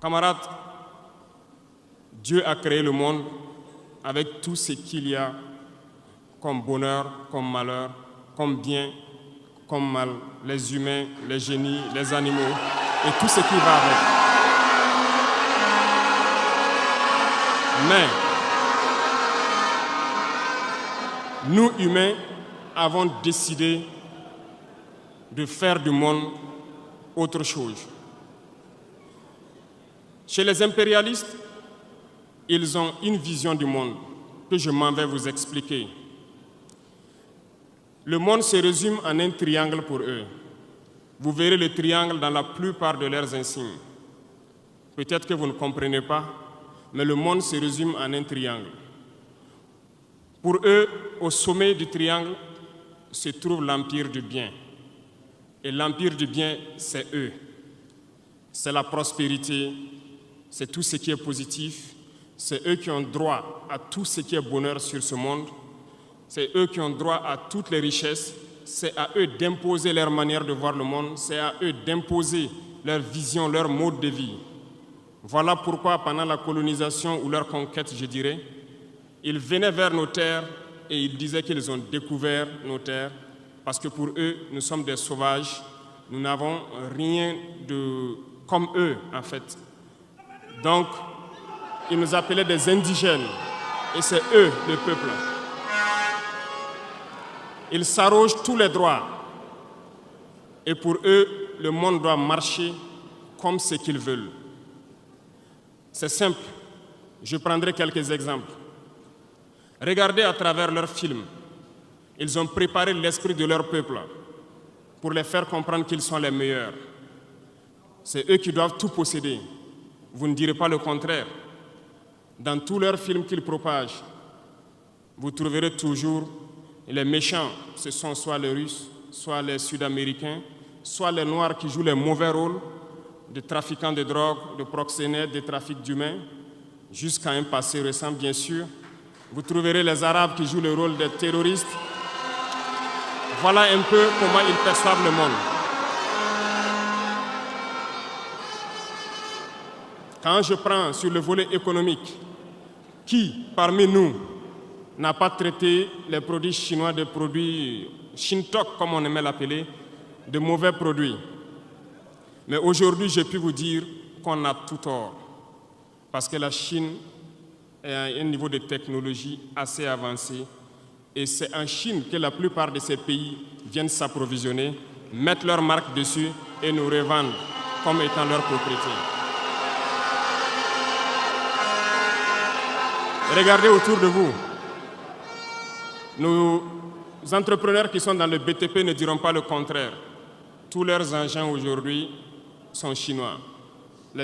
Camarades, Dieu a créé le monde avec tout ce qu'il y a comme bonheur, comme malheur, comme bien, comme mal, les humains, les génies, les animaux et tout ce qui va avec. Mais nous, humains, avons décidé de faire du monde autre chose. Chez les impérialistes, ils ont une vision du monde que je m'en vais vous expliquer. Le monde se résume en un triangle pour eux. Vous verrez le triangle dans la plupart de leurs insignes. Peut-être que vous ne comprenez pas, mais le monde se résume en un triangle. Pour eux, au sommet du triangle se trouve l'empire du bien. Et l'empire du bien, c'est eux. C'est la prospérité, c'est tout ce qui est positif. C'est eux qui ont droit à tout ce qui est bonheur sur ce monde. C'est eux qui ont droit à toutes les richesses. C'est à eux d'imposer leur manière de voir le monde. C'est à eux d'imposer leur vision, leur mode de vie. Voilà pourquoi, pendant la colonisation ou leur conquête, je dirais, ils venaient vers nos terres et ils disaient qu'ils ont découvert nos terres parce que pour eux, nous sommes des sauvages. Nous n'avons rien de comme eux, en fait. Donc, ils nous appelaient des indigènes et c'est eux, le peuple. Ils s'arrogent tous les droits et pour eux, le monde doit marcher comme ce qu'ils veulent. C'est simple, je prendrai quelques exemples. Regardez à travers leurs films, ils ont préparé l'esprit de leur peuple pour les faire comprendre qu'ils sont les meilleurs. C'est eux qui doivent tout posséder. Vous ne direz pas le contraire. Dans tous leurs films qu'ils propagent, vous trouverez toujours les méchants. Ce sont soit les Russes, soit les Sud-Américains, soit les Noirs qui jouent les mauvais rôles de trafiquants de drogue, de proxénètes, de trafic d'humains, jusqu'à un passé récent, bien sûr. Vous trouverez les Arabes qui jouent le rôle des terroristes. Voilà un peu comment ils perçoivent le monde. Quand je prends sur le volet économique, qui parmi nous n'a pas traité les produits chinois de produits Shintok, comme on aimait l'appeler, de mauvais produits? Mais aujourd'hui, j'ai pu vous dire qu'on a tout tort, parce que la Chine est à un niveau de technologie assez avancé, et c'est en Chine que la plupart de ces pays viennent s'approvisionner, mettre leur marque dessus et nous revendent comme étant leur propriété. Regardez autour de vous. Nos entrepreneurs qui sont dans le BTP ne diront pas le contraire. Tous leurs engins aujourd'hui sont chinois.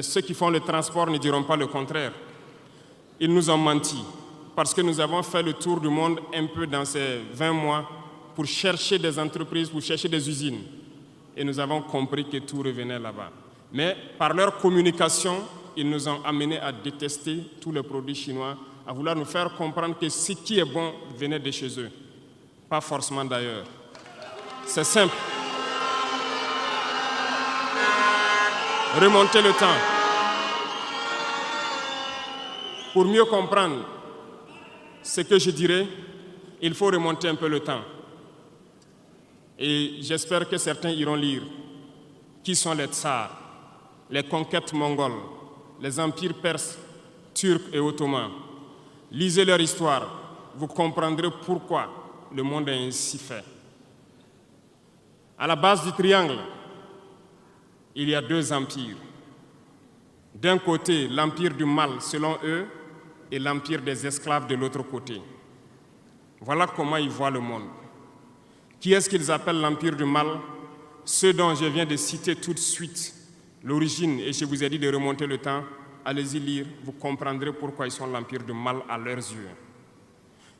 Ceux qui font le transport ne diront pas le contraire. Ils nous ont menti parce que nous avons fait le tour du monde un peu dans ces 20 mois pour chercher des entreprises, pour chercher des usines. Et nous avons compris que tout revenait là-bas. Mais par leur communication, ils nous ont amenés à détester tous les produits chinois, à vouloir nous faire comprendre que ce qui est bon venait de chez eux, pas forcément d'ailleurs. C'est simple. Remonter le temps. Pour mieux comprendre ce que je dirais, il faut remonter un peu le temps. Et j'espère que certains iront lire qui sont les tsars, les conquêtes mongoles, les empires perses, turcs et ottomans. Lisez leur histoire, vous comprendrez pourquoi le monde est ainsi fait. À la base du triangle, il y a deux empires. D'un côté, l'empire du mal, selon eux, et l'empire des esclaves de l'autre côté. Voilà comment ils voient le monde. Qui est-ce qu'ils appellent l'empire du mal? Ceux dont je viens de citer tout de suite l'origine, et je vous ai dit de remonter le temps. Allez-y lire, vous comprendrez pourquoi ils sont l'empire du mal à leurs yeux.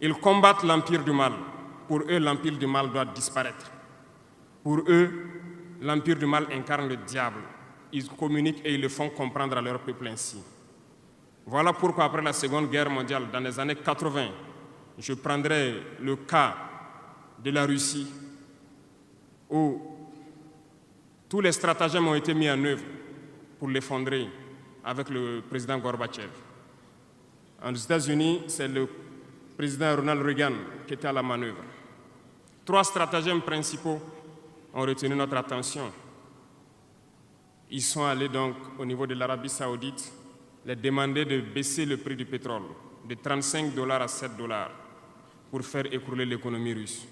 Ils combattent l'empire du mal. Pour eux, l'empire du mal doit disparaître. Pour eux, l'empire du mal incarne le diable. Ils communiquent et ils le font comprendre à leur peuple ainsi. Voilà pourquoi après la Seconde Guerre mondiale, dans les années 80, je prendrai le cas de la Russie, où tous les stratagèmes ont été mis en œuvre pour l'effondrer, avec le président Gorbatchev. Aux États-Unis, c'est le président Ronald Reagan qui était à la manœuvre. 3 stratagèmes principaux ont retenu notre attention. Ils sont allés donc au niveau de l'Arabie Saoudite les demander de baisser le prix du pétrole de 35 $ à 7 $ pour faire écrouler l'économie russe.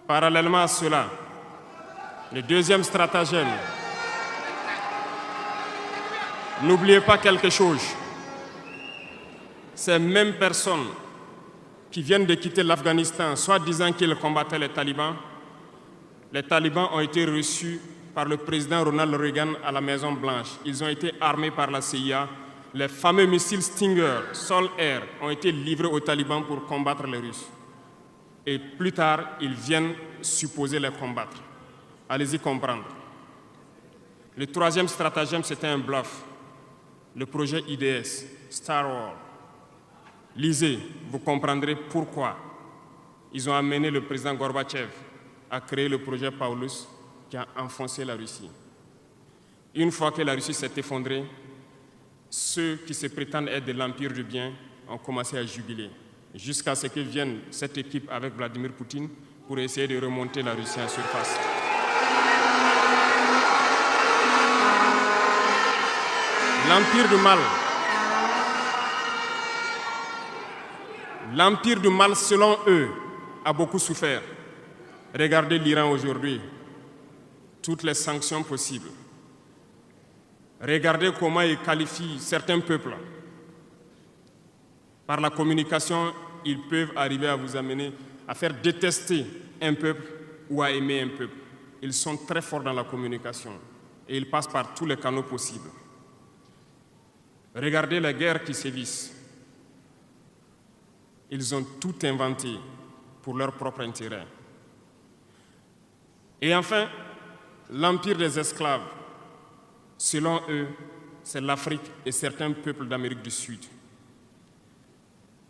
Parallèlement à cela, le deuxième stratagème, n'oubliez pas quelque chose, ces mêmes personnes qui viennent de quitter l'Afghanistan, soit disant qu'ils combattaient les talibans ont été reçus par le président Ronald Reagan à la Maison-Blanche. Ils ont été armés par la CIA. Les fameux missiles Stinger, Sol-Air, ont été livrés aux talibans pour combattre les Russes. Et plus tard, ils viennent supposer les combattre. Allez-y comprendre. Le troisième stratagème, c'était un bluff. Le projet IDS, Star Wars. Lisez, vous comprendrez pourquoi ils ont amené le président Gorbatchev à créer le projet Paulus qui a enfoncé la Russie. Une fois que la Russie s'est effondrée, ceux qui se prétendent être de l'Empire du bien ont commencé à jubiler, jusqu'à ce que vienne cette équipe avec Vladimir Poutine pour essayer de remonter la Russie en surface. L'Empire du mal, selon eux, a beaucoup souffert. Regardez l'Iran aujourd'hui, toutes les sanctions possibles. Regardez comment ils qualifient certains peuples. Par la communication, ils peuvent arriver à vous amener à faire détester un peuple ou à aimer un peuple. Ils sont très forts dans la communication et ils passent par tous les canaux possibles. Regardez les guerres qui sévissent. Ils ont tout inventé pour leur propre intérêt. Et enfin, l'empire des esclaves, selon eux, c'est l'Afrique et certains peuples d'Amérique du Sud.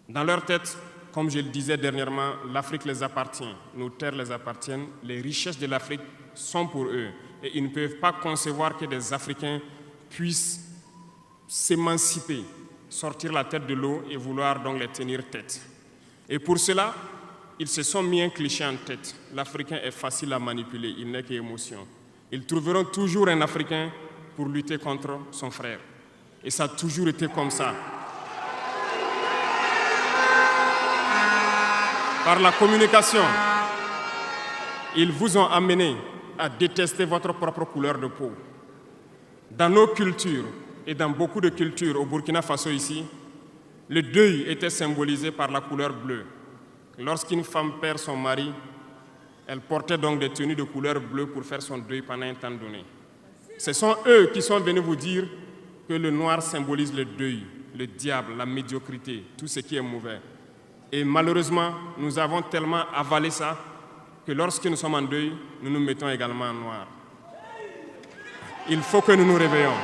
Dans leur tête, comme je le disais dernièrement, l'Afrique les appartient, nos terres les appartiennent, les richesses de l'Afrique sont pour eux. Et ils ne peuvent pas concevoir que des Africains puissent s'émanciper, sortir la tête de l'eau et vouloir donc les tenir tête. Et pour cela, ils se sont mis un cliché en tête. L'Africain est facile à manipuler, il n'est qu'émotion. Ils trouveront toujours un Africain pour lutter contre son frère. Et ça a toujours été comme ça. Par la communication, ils vous ont amené à détester votre propre couleur de peau. Dans nos cultures, et dans beaucoup de cultures au Burkina Faso ici, le deuil était symbolisé par la couleur bleue. Lorsqu'une femme perd son mari, elle portait donc des tenues de couleur bleue pour faire son deuil pendant un temps donné. Ce sont eux qui sont venus vous dire que le noir symbolise le deuil, le diable, la médiocrité, tout ce qui est mauvais. Et malheureusement, nous avons tellement avalé ça que lorsque nous sommes en deuil, nous nous mettons également en noir. Il faut que nous nous réveillons.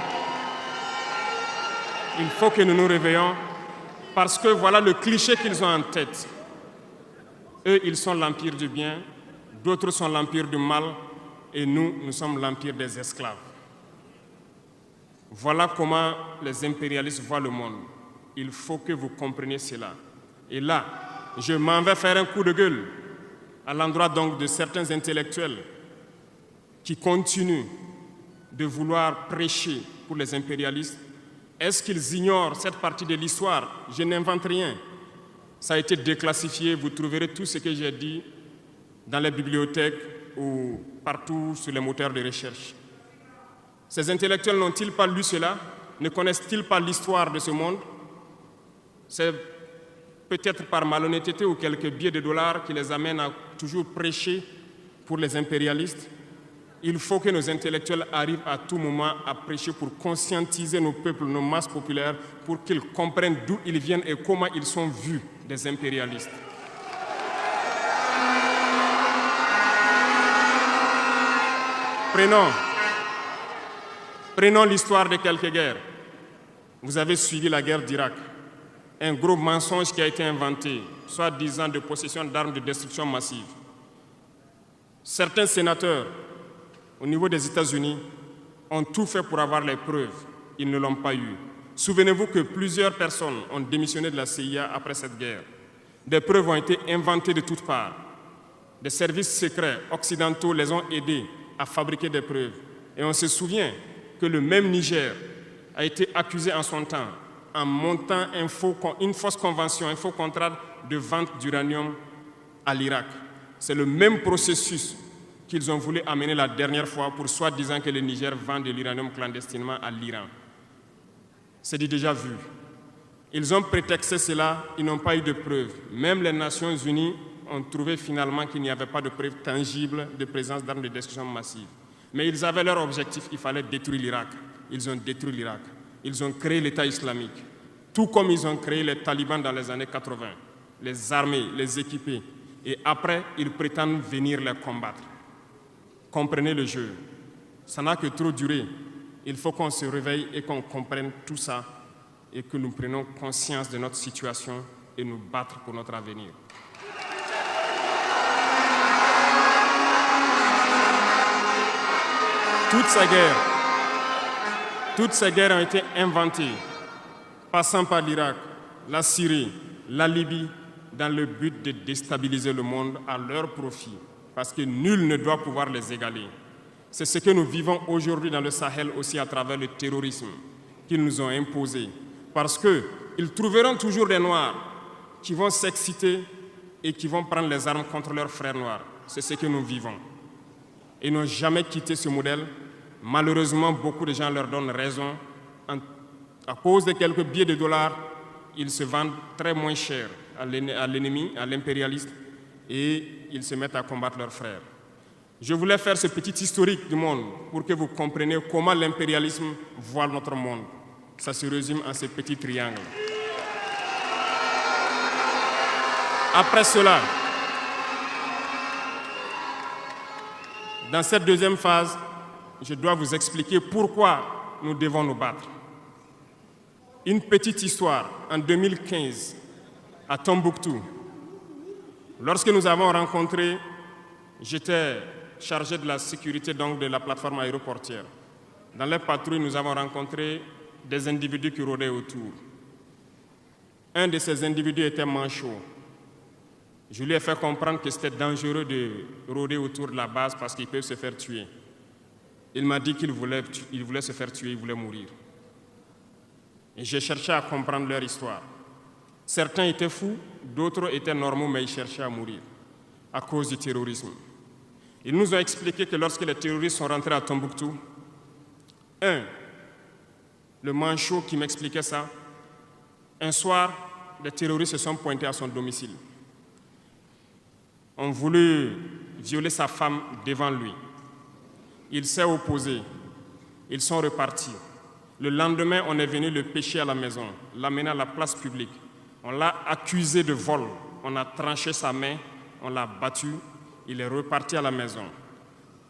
Il faut que nous nous réveillons parce que voilà le cliché qu'ils ont en tête. Eux, ils sont l'empire du bien, d'autres sont l'empire du mal, et nous, nous sommes l'empire des esclaves. Voilà comment les impérialistes voient le monde. Il faut que vous compreniez cela. Et là, je m'en vais faire un coup de gueule à l'endroit donc de certains intellectuels qui continuent de vouloir prêcher pour les impérialistes. Est-ce qu'ils ignorent cette partie de l'histoire? Je n'invente rien. Ça a été déclassifié. Vous trouverez tout ce que j'ai dit dans les bibliothèques ou partout sur les moteurs de recherche. Ces intellectuels n'ont-ils pas lu cela? Ne connaissent-ils pas l'histoire de ce monde? C'est peut-être par malhonnêteté ou quelques billets de dollars qui les amènent à toujours prêcher pour les impérialistes. Il faut que nos intellectuels arrivent à tout moment à prêcher pour conscientiser nos peuples, nos masses populaires, pour qu'ils comprennent d'où ils viennent et comment ils sont vus des impérialistes. Prenons l'histoire de quelques guerres. Vous avez suivi la guerre d'Irak. Un gros mensonge qui a été inventé, soi-disant de possession d'armes de destruction massive. Certains sénateurs, au niveau des États-Unis, ont tout fait pour avoir les preuves. ils ne l'ont pas eu. Souvenez-vous que plusieurs personnes ont démissionné de la CIA après cette guerre. Des preuves ont été inventées de toutes parts. Des services secrets occidentaux les ont aidés à fabriquer des preuves. Et on se souvient que le même Niger a été accusé en son temps en montant une fausse convention, un faux contrat de vente d'uranium à l'Irak. C'est le même processus qu'ils ont voulu amener la dernière fois pour soi-disant que le Niger vend de l'uranium clandestinement à l'Iran. C'est du déjà vu. Ils ont prétexté cela, ils n'ont pas eu de preuves. Même les Nations Unies ont trouvé finalement qu'il n'y avait pas de preuves tangibles de présence d'armes de destruction massive. Mais ils avaient leur objectif, il fallait détruire l'Irak. Ils ont détruit l'Irak. Ils ont créé l'État islamique. Tout comme ils ont créé les talibans dans les années 80. Les armer, les équiper. Et après, ils prétendent venir les combattre. Comprenez le jeu. Ça n'a que trop duré. Il faut qu'on se réveille et qu'on comprenne tout ça et que nous prenions conscience de notre situation et nous battre pour notre avenir. Toutes ces guerres ont été inventées, passant par l'Irak, la Syrie, la Libye, dans le but de déstabiliser le monde à leur profit, parce que nul ne doit pouvoir les égaler. C'est ce que nous vivons aujourd'hui dans le Sahel aussi à travers le terrorisme qu'ils nous ont imposé, parce qu'ils trouveront toujours des Noirs qui vont s'exciter et qui vont prendre les armes contre leurs frères noirs. C'est ce que nous vivons. Ils n'ont jamais quitté ce modèle. Malheureusement, beaucoup de gens leur donnent raison. À cause de quelques billets de dollars, ils se vendent très moins cher à l'ennemi, à l'impérialiste, et ils se mettent à combattre leurs frères. Je voulais faire ce petit historique du monde pour que vous compreniez comment l'impérialisme voit notre monde. Ça se résume en ces petits triangles. Après cela, dans cette deuxième phase, je dois vous expliquer pourquoi nous devons nous battre. Une petite histoire, en 2015, à Tombouctou, lorsque nous avons rencontré, j'étais chargé de la sécurité donc, de la plateforme aéroportière. Dans les patrouilles, nous avons rencontré des individus qui rôdaient autour. Un de ces individus était manchot. Je lui ai fait comprendre que c'était dangereux de rôder autour de la base parce qu'il peut se faire tuer. Il m'a dit qu'il voulait se faire tuer, il voulait mourir. Et j'ai cherché à comprendre leur histoire. Certains étaient fous, d'autres étaient normaux, mais ils cherchaient à mourir à cause du terrorisme. Ils nous ont expliqué que lorsque les terroristes sont rentrés à Tombouctou, le manchot qui m'expliquait ça, un soir, les terroristes se sont pointés à son domicile. Ont voulu violer sa femme devant lui. Il s'est opposé. Ils sont repartis. Le lendemain, on est venu le pêcher à la maison, l'amener à la place publique. On l'a accusé de vol. On a tranché sa main, on l'a battu. Il est reparti à la maison.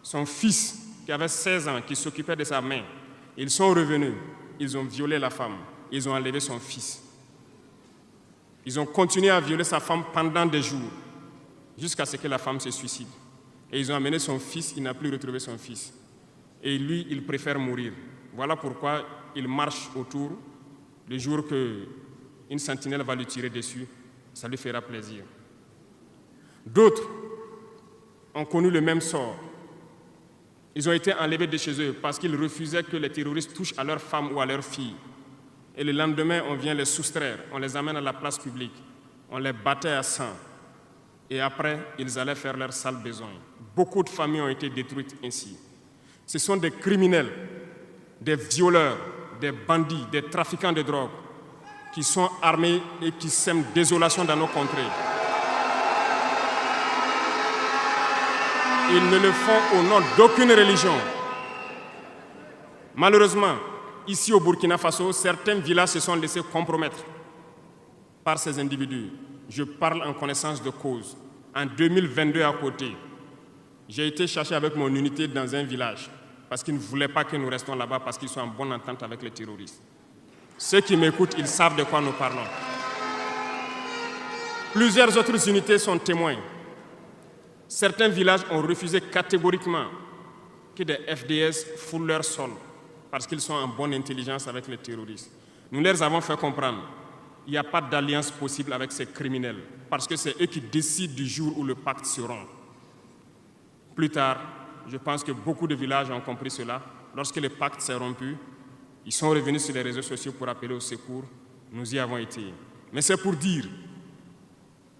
Son fils, qui avait 16 ans, qui s'occupait de sa main, ils sont revenus. Ils ont violé la femme. Ils ont enlevé son fils. Ils ont continué à violer sa femme pendant des jours, jusqu'à ce que la femme se suicide. Et ils ont amené son fils, il n'a plus retrouvé son fils. Et lui, il préfère mourir. Voilà pourquoi il marche autour. Le jour qu'une sentinelle va lui tirer dessus, ça lui fera plaisir. D'autres ont connu le même sort. Ils ont été enlevés de chez eux parce qu'ils refusaient que les terroristes touchent à leurs femmes ou à leurs filles. Et le lendemain, on vient les soustraire, on les amène à la place publique, on les battait à sang. Et après, ils allaient faire leur sale besoin. Beaucoup de familles ont été détruites ainsi. Ce sont des criminels, des violeurs, des bandits, des trafiquants de drogue qui sont armés et qui sèment désolation dans nos contrées. Ils ne le font au nom d'aucune religion. Malheureusement, ici au Burkina Faso, certains villages se sont laissés compromettre par ces individus. Je parle en connaissance de cause. En 2022 à côté, j'ai été chercher avec mon unité dans un village parce qu'ils ne voulaient pas que nous restions là-bas parce qu'ils sont en bonne entente avec les terroristes. Ceux qui m'écoutent, ils savent de quoi nous parlons. Plusieurs autres unités sont témoins. Certains villages ont refusé catégoriquement que des FDS foulent leur sol parce qu'ils sont en bonne intelligence avec les terroristes. Nous leur avons fait comprendre qu'il n'y a pas d'alliance possible avec ces criminels, parce que c'est eux qui décident du jour où le pacte se rompt. Plus tard, je pense que beaucoup de villages ont compris cela. Lorsque le pacte s'est rompu, ils sont revenus sur les réseaux sociaux pour appeler au secours. Nous y avons été. Mais c'est pour dire,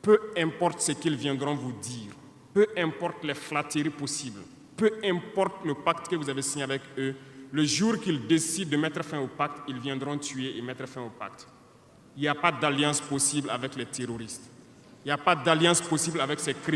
peu importe ce qu'ils viendront vous dire, peu importe les flatteries possibles, peu importe le pacte que vous avez signé avec eux, le jour qu'ils décident de mettre fin au pacte, ils viendront tuer et mettre fin au pacte. Il n'y a pas d'alliance possible avec les terroristes. Il n'y a pas d'alliance possible avec ces criminels.